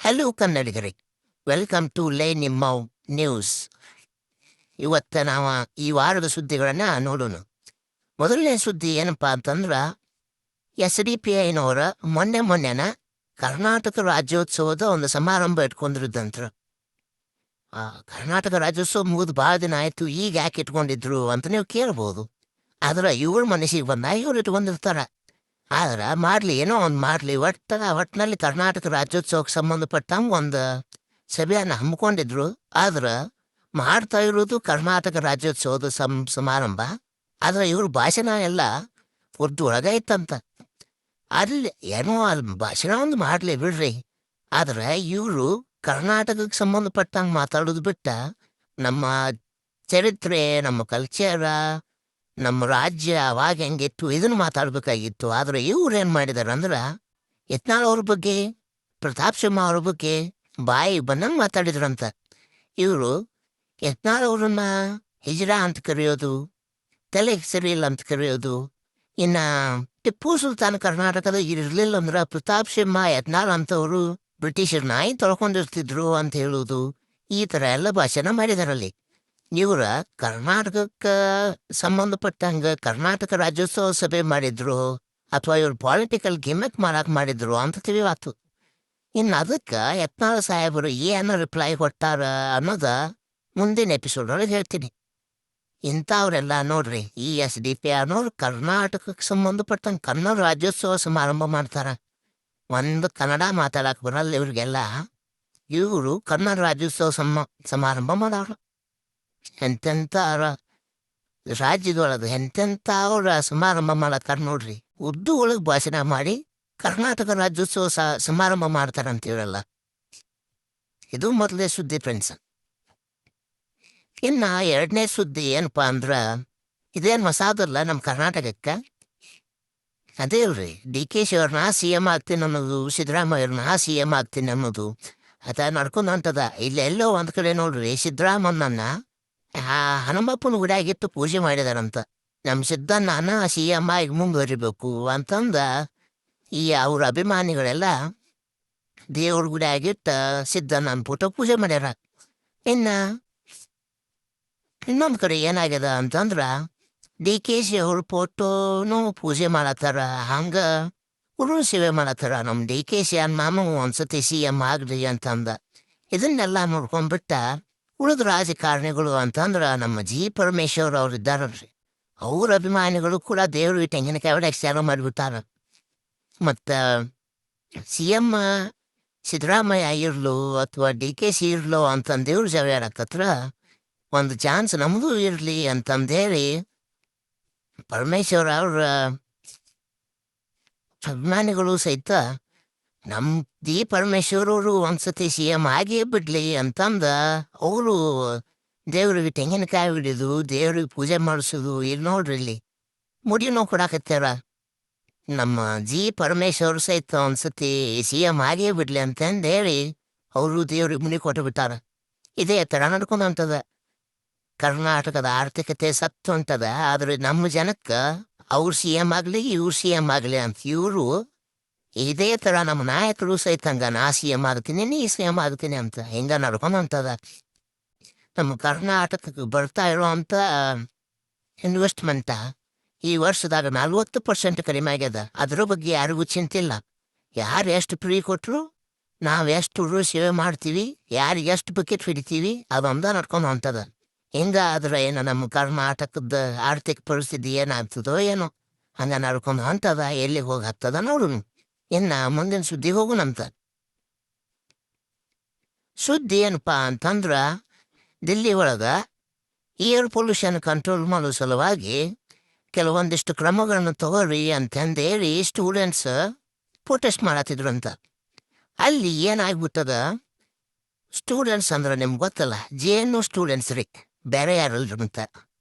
Hello ಕನ್ನಡಿಗರೇ, welcome to ಲೇ ನಿಮ್ಮ news. ಇವತ್ತು ನಾವು ಈ ವಾರದ ಸುದ್ದಿಗಳನ್ನು ನೋಡೋಣ. ಮೊದಲನೇ ಸುದ್ದಿ ಏನಪ್ಪ ಅಂತಂದ್ರೆ, SDPIನವರ ಮೊನ್ನೆನ ಕರ್ನಾಟಕ ರಾಜ್ಯೋತ್ಸವದ ಒಂದು ಸಮಾರಂಭ ಇಟ್ಕೊಂಡಿದ್ದಂತ್ರ. ಕರ್ನಾಟಕ ರಾಜ್ಯೋತ್ಸವ ಮುಗಿದು ಭಾಳ ದಿನ ಆಯಿತು, ಈಗ ಯಾಕೆ ಇಟ್ಕೊಂಡಿದ್ರು ಅಂತ ನೀವು ಕೇಳ್ಬೋದು. ಆದ್ರೆ ಇವ್ರ ಮನಸ್ಸಿಗೆ ಬಂದಾಗ ಇವ್ರು ಇಟ್ಕೊಂಡಿರ್ತಾರೆ. ಆದ್ರೆ ಮಾಡಲಿ, ಏನೋ ಒಂದು ಮಾಡಲಿ, ಒಟ್ಟಿನಲ್ಲಿ ಕರ್ನಾಟಕ ರಾಜ್ಯೋತ್ಸವಕ್ಕೆ ಸಂಬಂಧಪಟ್ಟಂಗೆ ಒಂದು ಸಭೆಯನ್ನು ಹಮ್ಮಿಕೊಂಡಿದ್ರು. ಆದ್ರೆ ಮಾಡ್ತಾ ಇರೋದು ಕರ್ನಾಟಕ ರಾಜ್ಯೋತ್ಸವದ ಸಮಾರಂಭ. ಆದ್ರೆ ಇವ್ರ ಭಾಷಣ ಎಲ್ಲ ಉರ್ದು ಒಳಗೆ ಇತ್ತಂತ. ಅಲ್ಲಿ ಏನೋ ಅಲ್ಲಿ ಭಾಷಣ ಒಂದು ಮಾಡಲಿ ಬಿಡ್ರಿ, ಆದ್ರೆ ಇವರು ಕರ್ನಾಟಕಕ್ಕೆ ಸಂಬಂಧಪಟ್ಟಂಗೆ ಮಾತಾಡೋದು ಬಿಟ್ಟ ನಮ್ಮ ಚರಿತ್ರೆ, ನಮ್ಮ ಕಲ್ಚರ, ನಮ್ಮ ರಾಜ್ಯ ಅವಾಗ ಹೆಂಗಿತ್ತು ಇದನ್ನು ಮಾತಾಡಬೇಕಾಗಿತ್ತು. ಆದರೆ ಇವ್ರು ಏನು ಮಾಡಿದಾರೆ ಅಂದ್ರೆ, ಯತ್ನಾಳ್ ಅವ್ರ ಬಗ್ಗೆ, ಪ್ರತಾಪ್ ಸಿಂಹ ಅವ್ರ ಬಗ್ಗೆ ಬಾಯಿ ಬಂದಂಗೆ ಮಾತಾಡಿದ್ರಂತ. ಇವರು ಯತ್ನಾಳ್ ಅವ್ರನ್ನ ಹಿಜ್ರಾ ಅಂತ ಕರೆಯೋದು, ತಲೆಗೆ ಸರಿಯಿಲ್ಲ ಅಂತ ಕರೆಯೋದು, ಇನ್ನು ಟಿಪ್ಪು ಸುಲ್ತಾನ್ ಕರ್ನಾಟಕದ ಇರಲಿಲ್ಲ ಅಂದ್ರೆ ಪ್ರತಾಪ್ ಸಿಂಹ ಯತ್ನಾಳ್ ಅಂತವರು ಬ್ರಿಟಿಷರ್ ನಾಯಿ ತೊಳ್ಕೊಂಡಿರ್ತಿದ್ರು ಅಂತ ಹೇಳೋದು, ಈ ಥರ ಎಲ್ಲ ಭಾಷಣ ಮಾಡಿದಾರಲ್ಲಿ. ಇವರ ಕರ್ನಾಟಕಕ್ಕೆ ಸಂಬಂಧಪಟ್ಟಂಗೆ ಕರ್ನಾಟಕ ರಾಜ್ಯೋತ್ಸವ ಸಭೆ ಮಾಡಿದ್ರು ಅಥವಾ ಇವ್ರು ಪಾಲಿಟಿಕಲ್ ಗಿಮಿಕ್ ಮಾಡಕ್ಕೆ ಮಾಡಿದ್ರು ಅಂತ ತಿಳಿವಾತು. ಇನ್ನು ಅದಕ್ಕೆ ಯತ್ನಾಳ್ ಸಾಹೇಬರು ಏನು ರಿಪ್ಲೈ ಕೊಟ್ಟಾರ ಅನ್ನೋದ ಮುಂದಿನ ಎಪಿಸೋಡೊಳಗೆ ಹೇಳ್ತೀನಿ. ಇಂಥವ್ರೆಲ್ಲ ನೋಡ್ರಿ, ಈ SDP ಅನ್ನೋರು ಕರ್ನಾಟಕಕ್ಕೆ ಸಂಬಂಧಪಟ್ಟಂಗೆ ಕನ್ನಡ ರಾಜ್ಯೋತ್ಸವ ಸಮಾರಂಭ ಮಾಡ್ತಾರೆ. ಒಂದು ಕನ್ನಡ ಮಾತಾಡಕ್ಕೆ ಬರಲ್ಲ ಇವ್ರಿಗೆಲ್ಲ. ಇವರು ಕನ್ನಡ ರಾಜ್ಯೋತ್ಸವ ಸಮಾರಂಭ ಮಾಡೋರು. ಎಂತೆಂಥ ರಾಜ್ಯದೊಳಗೆ ಎಂತೆಂಥ ಅವ್ರ ಸಮಾರಂಭ ಮಾಡತ್ತಾರ ನೋಡ್ರಿ. ಉರ್ದು ಒಳಗೆ ಭಾಷಣ ಮಾಡಿ ಕರ್ನಾಟಕ ರಾಜ್ಯೋತ್ಸವ ಸಮಾರಂಭ ಮಾಡ್ತಾರಂತೀವಲ್ಲ. ಇದು ಮೊದಲನೇ ಸುದ್ದಿ ಫ್ರೆಂಡ್ಸ್. ಇನ್ನು ಎರಡನೇ ಸುದ್ದಿ ಏನಪ್ಪಾ ಅಂದ್ರೆ, ಇದೇನು ಹೊಸಾದಲ್ಲ ನಮ್ಮ ಕರ್ನಾಟಕಕ್ಕೆ. ಅದೇ ಇಲ್ರಿ, DK ಅವ್ರನ್ನ CM ಆಗ್ತೀನಿ ಅನ್ನೋದು, ಸಿದ್ದರಾಮಯ್ಯವ್ರನ್ನ CM ಆಗ್ತೀನಿ ಅನ್ನೋದು ಅದ ನಡ್ಕೊಂಡು ಹೊಂಟದ. ಇಲ್ಲೆಲ್ಲೋ ಒಂದು ಕಡೆ ನೋಡ್ರಿ, ಸಿದ್ದರಾಮಯ್ಯನ ಹನುಮಪ್ಪನ ಗುಡಿಯಾಗಿಟ್ಟು ಪೂಜೆ ಮಾಡಿದಾರಂತ. ನಮ್ಮ ಸಿದ್ದಣ್ಣನ CM ಆಗಿ ಮುಂದುವರಿಬೇಕು ಅಂತಂದ ಈ ಅವ್ರ ಅಭಿಮಾನಿಗಳೆಲ್ಲ ದೇವ್ರ ಗುಡಿಯಾಗಿಟ್ಟು ಸಿದ್ದಣ್ಣನ ಫೋಟೋ ಪೂಜೆ ಮಾಡ್ಯಾರ. ಇನ್ನು ಇನ್ನೊಂದು ಕಡೆ ಏನಾಗ್ಯದ ಅಂತಂದ್ರೆ, DK ಅವ್ರ ಫೋಟೋನು ಪೂಜೆ ಮಾಡತ್ತಾರ, ಹಂಗೆ ಉರುಳು ಸೇವೆ ಮಾಡತ್ತಾರ. ನಮ್ಮ DK ನಾನು ಒಂದ್ಸತಿ CM ಆಗ್ರಿ ಅಂತಂದ. ಇದನ್ನೆಲ್ಲ ನೋಡ್ಕೊಂಡ್ಬಿಟ್ಟ ಉಳಿದ ರಾಜಕಾರಣಿಗಳು ಅಂತಂದ್ರೆ ನಮ್ಮ G. ಪರಮೇಶ್ವರ್ ಅವ್ರು ಇದ್ದಾರಲ್ರಿ, ಅವ್ರ ಅಭಿಮಾನಿಗಳು ಕೂಡ ದೇವ್ರ ತೆಂಗಿನಕಾಯಿ ಹೊಡ್ಯಾಕೆ ಚಾಲು ಮಾಡಿಬಿಟ್ಟಾರ. ಮತ್ತು CM ಸಿದ್ದರಾಮಯ್ಯ ಇರ್ಲು ಅಥವಾ DK ಇರ್ಲು ಅಂತಂದೇವ್ರ ಜವಾಡಕತ್ರ ಒಂದು ಚಾನ್ಸ್ ನಮಗೂ ಇರಲಿ ಅಂತಂದೇಳಿ ಪರಮೇಶ್ವರ್ ಅವ್ರ ಅಭಿಮಾನಿಗಳು ಸಹಿತ ನಮ್ಮ G. ಪರಮೇಶ್ವರವರು ಒಂದ್ಸತಿ CM ಆಗೇ ಬಿಡ್ಲಿ ಅಂತಂದ ಅವರು ದೇವ್ರಿಗೆ ತೆಂಗಿನಕಾಯಿ ಹಿಡಿದು ದೇವ್ರಿಗೆ ಪೂಜೆ ಮಾಡಿಸೋದು. ಇಲ್ಲಿ ನೋಡ್ರಿ, ಇಲ್ಲಿ ಮುಡಿನೂ ಕೊಡಾಕತ್ತಾರ. ನಮ್ಮ G. ಪರಮೇಶ್ವರ್ ಸಹಿತ ಒಂದ್ಸತಿ CM ಆಗೇ ಬಿಡ್ಲಿ ಅಂತಂದೇಳಿ ಅವರು ದೇವ್ರಿಗೆ ಮುಡಿ ಕೊಟ್ಟು ಬಿಟ್ಟಾರ. ಇದೇ ಥರ ನಡ್ಕೊಂಡು ಹೊಂಟದ. ಕರ್ನಾಟಕದ ಆರ್ಥಿಕತೆ ಸತ್ತು ಹೊಂಟದ. ಆದರೆ ನಮ್ಮ ಜನಕ್ಕೆ ಅವ್ರು CM ಆಗಲಿ ಇವ್ರು CM ಆಗಲಿ ಅಂತ ಇವರು ಇದೇ ಥರ ನಮ್ಮ ನಾಯಕರು ಸಹಿತ ಹಂಗ ನಾ CM ಆಗ್ತೀನಿ, ನೀ CM ಆಗ್ತೀನಿ ಅಂತ ಹಿಂಗೆ ನಡ್ಕೊಂಡು ಹೊಂಟದ. ನಮ್ಮ ಕರ್ನಾಟಕಕ್ಕೆ ಬರ್ತಾ ಇರೋವಂಥ ಇನ್ವೆಸ್ಟ್ಮೆಂಟ ಈ ವರ್ಷದಾಗ 40% ಕಡಿಮೆ ಆಗ್ಯದ. ಅದ್ರ ಬಗ್ಗೆ ಯಾರಿಗೂ ಚಿಂತಿಲ್ಲ. ಯಾರು ಎಷ್ಟು ಫ್ರೀ ಕೊಟ್ಟರು, ನಾವು ಎಷ್ಟು ರು ಸೇವೆ ಮಾಡ್ತೀವಿ, ಯಾರಿಗೆ ಎಷ್ಟು ಬಕೆಟ್ ಹಿಡಿತೀವಿ, ಅದೊಂದ ನಡ್ಕೊಂಡು ಹೊಂಟದ. ಹಿಂಗಾದ್ರೆ ಏನೋ ನಮ್ಮ ಕರ್ನಾಟಕದ ಆರ್ಥಿಕ ಪರಿಸ್ಥಿತಿ ಏನಾಗ್ತದೋ ಏನೋ, ಹಂಗೆ ನಡ್ಕೊಂಡು ಹೊಂಟದ. ಎಲ್ಲಿಗೆ ಹೋಗಿ ಹತ್ತದ ನೋಡು. ಇನ್ನು ಮುಂದಿನ ಸುದ್ದಿಗೆ ಹೋಗುನಂತ. ಸುದ್ದಿ ಏನಪ್ಪ ಅಂತಂದ್ರೆ, ದಿಲ್ಲಿ ಒಳಗೆ ಏರ್ ಪೊಲ್ಯೂಷನ್ ಕಂಟ್ರೋಲ್ ಮಾಡೋ ಸಲುವಾಗಿ ಕೆಲವೊಂದಿಷ್ಟು ಕ್ರಮಗಳನ್ನು ತಗೊಳ್ರಿ ಅಂತಂದೇಳಿ ಸ್ಟೂಡೆಂಟ್ಸ್ ಪ್ರೊಟೆಸ್ಟ್ ಮಾಡತ್ತಿದ್ರು ಅಂತ. ಅಲ್ಲಿ ಏನಾಗ್ಬಿಟ್ಟದ, ಸ್ಟೂಡೆಂಟ್ಸ್ ಅಂದ್ರೆ ನಿಮ್ಗೆ ಗೊತ್ತಲ್ಲ, JNU ಸ್ಟೂಡೆಂಟ್ಸ್ ರೀ, ಬೇರೆ ಯಾರಲ್ರಂತ.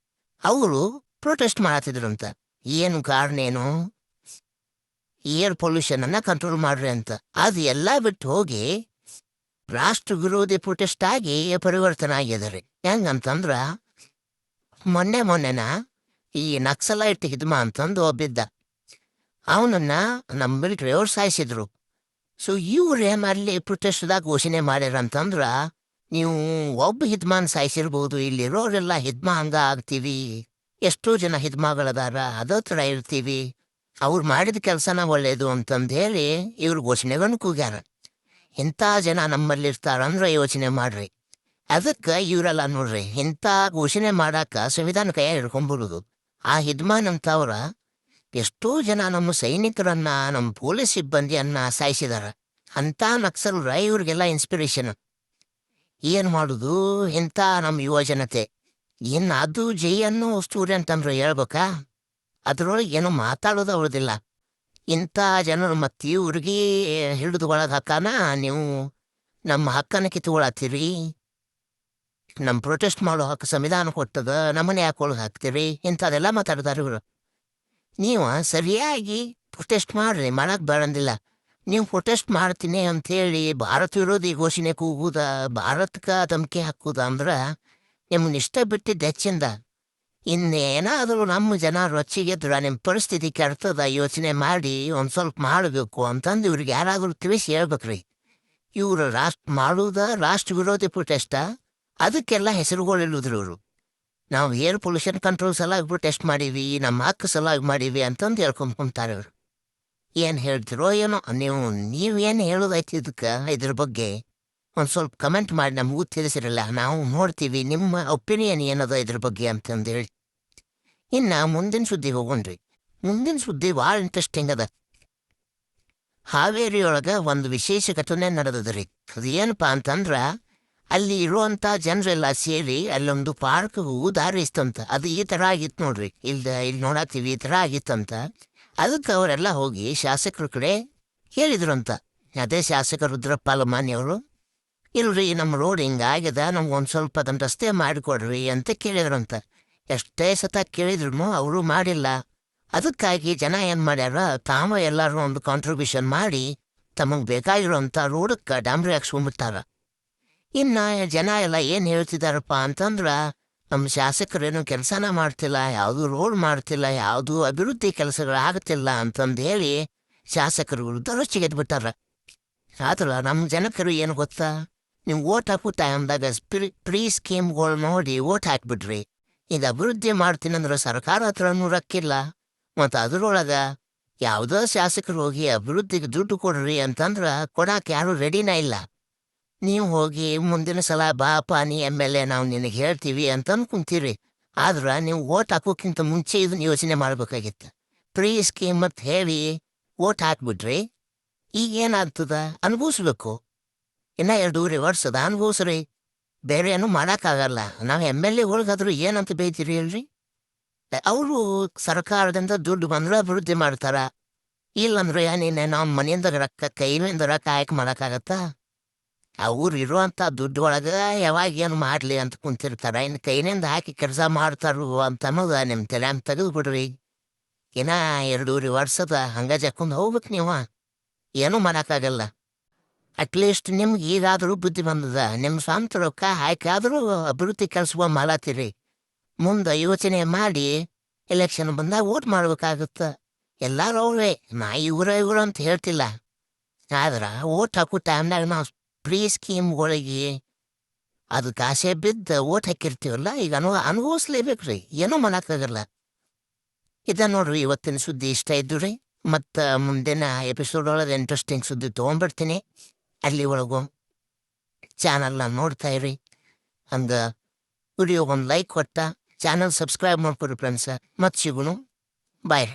ಅವರು ಪ್ರೊಟೆಸ್ಟ್ ಮಾಡತ್ತಿದ್ರಂತ. ಏನು ಕಾರಣ ಏನು, ಏರ್ ಪೊಲ್ಯೂಷನನ್ನು ಕಂಟ್ರೋಲ್ ಮಾಡ್ರಿ ಅಂತ. ಅದು ಎಲ್ಲ ಬಿಟ್ಟು ಹೋಗಿ ರಾಷ್ಟ್ರ ವಿರೋಧಿ ಪ್ರೊಟೆಸ್ಟ್ ಆಗಿ ಪರಿವರ್ತನೆ ಆಗ್ಯದ. ಹೆಂಗಂತಂದ್ರೆ, ಮೊನ್ನೆನ ಈ ನಕ್ಸಲೈಟ್ ಹಿದ್ಮ ಅಂತಂದು ಒಬ್ಬಿದ್ದ. ಅವನನ್ನು ನಮ್ಮ ಮಿಲಿಟ್ರಿ ಅವ್ರು ಸಾಯಿಸಿದ್ರು. ಸೊ ಇವ್ರೇನು ಅಲ್ಲಿ ಪ್ರೊಟೆಸ್ಟ್ದಾಗ ಘೋಷಣೆ ಮಾಡ್ಯಾರಂತಂದ್ರ ನೀವು ಒಬ್ಬ ಹಿದ್ಮಾನ್ ಸಾಯಿಸಿರ್ಬೋದು, ಇಲ್ಲಿರೋರೆಲ್ಲ ಹಿದ್ಮಾಂಗ ಆಗ್ತೀವಿ, ಎಷ್ಟೋ ಜನ ಹಿದ್ಮಾಗಳದಾರ, ಅದೇ ಥರ ಇರ್ತೀವಿ, ಅವ್ರು ಮಾಡಿದ ಕೆಲಸನ ಒಳ್ಳೇದು ಅಂತಂದು ಹೇಳಿ ಇವ್ರು ಘೋಷಣೆಗಳನ್ನು ಕೂಗ್ಯಾರ. ಇಂಥ ಜನ ನಮ್ಮಲ್ಲಿರ್ತಾರಂದ್ರೆ ಯೋಚನೆ ಮಾಡ್ರಿ. ಅದಕ್ಕೆ ಇವರೆಲ್ಲ ನೋಡ್ರಿ ಇಂಥ ಘೋಷಣೆ ಮಾಡಾಕ ಸಂವಿಧಾನ ಕೈಯಾಗ ಹಿಡ್ಕೊಂಡ್ಬಿಡುದು. ಆ ಹಿದ್ಮಾನ್ ಅಂತವ್ರ ಎಷ್ಟೋ ಜನ ನಮ್ಮ ಸೈನಿಕರನ್ನ, ನಮ್ಮ ಪೊಲೀಸ್ ಸಿಬ್ಬಂದಿಯನ್ನ ಸಾಯಿಸಿದಾರ. ಅಂಥ ನಕ್ಸಲ್ರ ಇವ್ರಿಗೆಲ್ಲ ಇನ್ಸ್ಪಿರೇಷನ್. ಏನು ಮಾಡುದು ಇಂಥ ನಮ್ಮ ಯುವ ಜನತೆ. ಇನ್ನು ಅದು ಜೈ ಅನ್ನೋ ಸ್ಟೂಡೆಂಟ್ ಅಂದ್ರೆ ಹೇಳ್ಬೇಕಾ, ಅದ್ರೊಳಗೆ ಏನೋ ಮಾತಾಡೋದು ಅವ್ರದಿಲ್ಲ. ಇಂಥ ಜನರು ಮತ್ತು ಇವ್ರಿಗೆ ಹಿಡಿದು ಒಳಗೆ ಹಾಕಾನ, ನೀವು ನಮ್ಮ ಹಕ್ಕನ್ನು ಕಿತ್ಕೊಳತ್ತೀರಿ, ನಮ್ಮ ಪ್ರೊಟೆಸ್ಟ್ ಮಾಡೋ ಹಕ್ಕು ಸಂವಿಧಾನ ಕೊಟ್ಟದ, ನಮ್ಮನೆ ಯಾಕೆ ಒಳಗೆ ಹಾಕ್ತೀರಿ, ಇಂಥದೆಲ್ಲ ಮಾತಾಡ್ತಾರೆ ಇವರು. ನೀವು ಸರಿಯಾಗಿ ಪ್ರೊಟೆಸ್ಟ್ ಮಾಡ್ರಿ, ಮಾಡಕ್ಕೆ ಬರಂದಿಲ್ಲ. ನೀವು ಪ್ರೊಟೆಸ್ಟ್ ಮಾಡ್ತೀನಿ ಅಂಥೇಳಿ ಭಾರತ ವಿರೋಧಿ ಘೋಷಣೆ ಕೂಗುದ, ಭಾರತಕ್ಕೆ ಧಮಕಿ ಹಾಕುದ ಅಂದ್ರೆ ನಿಮ್ಮನ್ನ ಇಷ್ಟ ಬಿಟ್ಟಿದ್ದು ಹೆಚ್ಚಿಂದ. ಇನ್ನೇನಾದರೂ ನಮ್ಮ ಜನ ರೊಚ್ಚಿಗೆದ್ರ ನಿಮ್ಮ ಪರಿಸ್ಥಿತಿ ಕೆಡ್ತದ, ಯೋಚನೆ ಮಾಡಿ ಒಂದು ಸ್ವಲ್ಪ ಮಾಡಬೇಕು ಅಂತಂದು ಇವ್ರಿಗೆ ಯಾರಾದರೂ ತಿಳಿಸಿ ಹೇಳ್ಬೇಕ್ರಿ. ಇವರು ರಾಷ್ಟ್ರ ವಿರೋಧಿ ಪ್ರೊಟೆಸ್ಟ, ಅದಕ್ಕೆಲ್ಲ ಹೆಸರುಗಳಿಲ್ಲದ್ರು ಇವರು. ನಾವು ಏರ್ ಪೊಲ್ಯೂಷನ್ ಕಂಟ್ರೋಲ್ ಸಲಾಗಿ ಪ್ರೊಟೆಸ್ಟ್ ಮಾಡೀವಿ, ನಮ್ಮ ಹಕ್ಕು ಸಲಾಗಿ ಮಾಡೀವಿ ಅಂತಂದು ಹೇಳ್ಕೊಂತಾರೆ ಇವರು. ಏನು ಹೇಳ್ತಿರೋ ಏನೋ, ನೀವೇನು ಹೇಳೋದೈತಿ ಇದ್ರ ಬಗ್ಗೆ ಒಂದು ಸ್ವಲ್ಪ ಕಮೆಂಟ್ ಮಾಡಿ ನಮಗೂ ತಿಳಿಸಿರಲ್ಲ, ನಾವು ನೋಡ್ತೀವಿ ನಿಮ್ಮ ಒಪಿನಿಯನ್ ಏನದ ಇದ್ರ ಬಗ್ಗೆ ಅಂತಂದೇಳಿ. ಇನ್ನು ಮುಂದಿನ ಸುದ್ದಿ ಹೋಗೋಣ್ರಿ. ಮುಂದಿನ ಸುದ್ದಿ ಭಾಳ ಇಂಟ್ರೆಸ್ಟಿಂಗ್ ಅದ. ಹಾವೇರಿಯೊಳಗೆ ಒಂದು ವಿಶೇಷ ಘಟನೆ ನಡೆದದ್ರಿ. ಅದು ಏನಪ್ಪ ಅಂತಂದ್ರೆ, ಅಲ್ಲಿ ಇರುವಂಥ ಜನರೆಲ್ಲ ಸೇರಿ ಅಲ್ಲೊಂದು ಪಾರ್ಕ್ಗೂ ದಾರಿ ಇಸ್ತಂತ. ಅದು ಈ ಥರ ಆಗಿತ್ತು ನೋಡ್ರಿ, ಇಲ್ಲಿ ನೋಡತ್ತೀವಿ ಈ ಥರ ಆಗಿತ್ತಂತ. ಅದಕ್ಕೆ ಅವರೆಲ್ಲ ಹೋಗಿ ಶಾಸಕರ ಕಡೆ ಹೇಳಿದ್ರಂತ. ಅದೇ ಶಾಸಕ ರುದ್ರಪ್ಪ ಲಮಾನಿಯವರು, ಇಲ್ರಿ ನಮ್ಮ ರೋಡ್ ಹಿಂಗಾಗ್ಯದ, ನಮ್ಗೊಂದು ಸ್ವಲ್ಪ ಅದನ್ನು ರಸ್ತೆ ಮಾಡಿಕೊಡ್ರಿ ಅಂತ ಕೇಳಿದ್ರಂತ. ಎಷ್ಟೇ ಸತ ಕೇಳಿದ್ರು ಅವರು ಮಾಡಿಲ್ಲ. ಅದಕ್ಕಾಗಿ ಜನ ಏನು ಮಾಡ್ಯಾರ, ತಾವ ಎಲ್ಲರೂ ಒಂದು ಕಾಂಟ್ರಿಬ್ಯೂಷನ್ ಮಾಡಿ ತಮಗೆ ಬೇಕಾಗಿರೋಂಥ ರೋಡಕ್ಕೆ ಡಾಂಬ್ರಿ ಹಾಕ್ಸ್ಕೊಂಡ್ಬಿಡ್ತಾರ. ಇನ್ನು ಜನ ಎಲ್ಲ ಏನು ಹೇಳ್ತಿದಾರಪ್ಪ ಅಂತಂದ್ರೆ, ನಮ್ಮ ಶಾಸಕರೇನು ಕೆಲಸನ ಮಾಡ್ತಿಲ್ಲ, ಯಾವುದೂ ರೋಡ್ ಮಾಡ್ತಿಲ್ಲ, ಯಾವುದೂ ಅಭಿವೃದ್ಧಿ ಕೆಲಸಗಳಾಗ್ತಿಲ್ಲ ಅಂತಂದು ಹೇಳಿ ಶಾಸಕರು ವಿರುದ್ಧ ರೊಚ್ಚಿಗೆದ್ಬಿಟ್ಟಾರ. ಆದ್ರೆ ನಮ್ಮ ಜನಕರು ಏನು ಗೊತ್ತಾ, ನೀವು ಓಟ್ ಹಾಕೋ ಟೈಮ್ದಾಗ ಪ್ರೀ ಸ್ಕೀಮ್ಗಳು ನೋಡಿ ಓಟ್ ಹಾಕ್ಬಿಡ್ರಿ. ಇದು ಅಭಿವೃದ್ಧಿ ಮಾಡ್ತೀನಂದ್ರೆ ಸರ್ಕಾರ ಹತ್ರನೂ ರೊಕ್ಕಿಲ್ಲ, ಮತ್ತು ಅದರೊಳಗೆ ಯಾವುದೋ ಶಾಸಕರು ಹೋಗಿ ಅಭಿವೃದ್ಧಿಗೆ ದುಡ್ಡು ಕೊಡ್ರಿ ಅಂತಂದ್ರೆ ಕೊಡಕ್ಕೆ ಯಾರೂ ರೆಡಿನೇ ಇಲ್ಲ. ನೀವು ಹೋಗಿ ಮುಂದಿನ ಸಲ ಬಾಪ ನೀ MLA ನಾವು ನಿನಗೆ ಹೇಳ್ತೀವಿ ಅಂತಂದು ಕುಂತೀರಿ. ಆದ್ರೆ ನೀವು ಓಟ್ ಹಾಕೋಕ್ಕಿಂತ ಮುಂಚೆ ಇದನ್ನ ಯೋಚನೆ ಮಾಡಬೇಕಾಗಿತ್ತು. ಪ್ರೀ ಸ್ಕೀಮ್ ಮತ್ತು ಹೇಳಿ ಓಟ್ ಹಾಕ್ಬಿಡ್ರಿ. ಈಗ ಏನಾಗ್ತದ, ಅನುಭವಿಸ್ಬೇಕು. ಇನ್ನು 2 ವರ್ಷ ಅದ, ಅನುಭವಿಸ್ರಿ. ಬೇರೆ ಏನೂ ಮಾಡೋಕ್ಕಾಗಲ್ಲ. ನಾವು MLAಗಳಿಗಾದ್ರೂ ಏನಂತ ಬೈತೀರಿ ಹೇಳ್ರಿ. ಅವರು ಸರ್ಕಾರದಿಂದ ದುಡ್ಡು ಬಂದ್ರೆ ಅಭಿವೃದ್ಧಿ ಮಾಡ್ತಾರ, ಇಲ್ಲಂದ್ರೆ ಏನೇನೆ ನಾವು ಮನೆಯಿಂದ ರೊಕ್ಕ ಕೈಲಿಂದ ರೊಕ್ಕ ಆಯ್ಕೆ ಮಾಡೋಕ್ಕಾಗತ್ತಾ? ಅವ್ರು ಇರುವಂಥ ದುಡ್ಡು ಒಳಗೆ ಯಾವಾಗ ಏನು ಮಾಡಲಿ ಅಂತ ಕುಂತಿರ್ತಾರೆ. ಇನ್ನು ಕೈನಿಂದ ಹಾಕಿ ಕೆಲಸ ಮಾಡ್ತಾರು ಅಂತ ಅನ್ನೋದು ನಿಮ್ಮ ತಲೆ ಅಂತ ತೆಗೆದು ಬಿಡ್ರಿ. ಇನ್ನ 2 ವರ್ಷದ ಹಂಗೆ ಜಕ್ಕೊಂಡು ಹೋಗ್ಬೇಕು ನೀವು, ಏನೂ ಮಾಡೋಕ್ಕಾಗಲ್ಲ. ಅಟ್ಲೀಸ್ಟ್ ನಿಮ್ಗೆ ಈಗಾದರೂ ಬುದ್ಧಿ ಬಂದದ, ನಿಮ್ಮ ಸ್ವಂತ ರೊಕ್ಕ ಹಾಕಾದರೂ ಅಭಿವೃದ್ಧಿ ಕೆಲಸಗಳು ಮಾಡತ್ತೀರಿ. ಮುಂದೆ ಯೋಚನೆ ಮಾಡಿ ಎಲೆಕ್ಷನ್ ಬಂದಾಗ ಓಟ್ ಮಾಡ್ಬೇಕಾಗುತ್ತೆ. ಎಲ್ಲರೂ ಅವರೇ, ನಾ ಇವರು ಅಂತ ಹೇಳ್ತಿಲ್ಲ. ಆದ್ರೆ ಓಟ್ ಹಾಕೋ ಟೈಮ್ನಾಗ ನಾವು ಪ್ರೀ ಸ್ಕೀಮ್ಗಳಿಗೆ ಅದಕ್ಕೆ ಆಸೆ ಬಿದ್ದು ಓಟ್ ಹಾಕಿರ್ತೀವಲ್ಲ, ಈಗ ಅನುಭವಿಸ್ಲೇಬೇಕು ರೀ, ಏನೂ ಮಾಡೋಕ್ಕಾಗಲ್ಲ. ಇದನ್ನು ನೋಡ್ರಿ ಇವತ್ತಿನ ಸುದ್ದಿ ಇಷ್ಟ ಇದ್ದು ರೀ. ಮತ್ತು ಮುಂದಿನ ಎಪಿಸೋಡ್ ಒಳಗೆ ಇಂಟ್ರೆಸ್ಟಿಂಗ್ ಸುದ್ದಿ ತೊಗೊಂಡ್ಬಿಡ್ತೀನಿ. ಅಲ್ಲಿ ಒಳಗೂ ಚಾನಲ್ನ ನೋಡ್ತಾ ಇರಿ. ಹಂಗೆ ವಿಡಿಯೋಗೊಂದು ಲೈಕ್ ಕೊಟ್ಟ ಚಾನಲ್ ಸಬ್ಸ್ಕ್ರೈಬ್ ಮಾಡ್ಕೊರಿ ಫ್ರೆಂಡ್ಸ. ಮತ್ತೆ ಸಿಗೋಣ, ಬಾಯ್.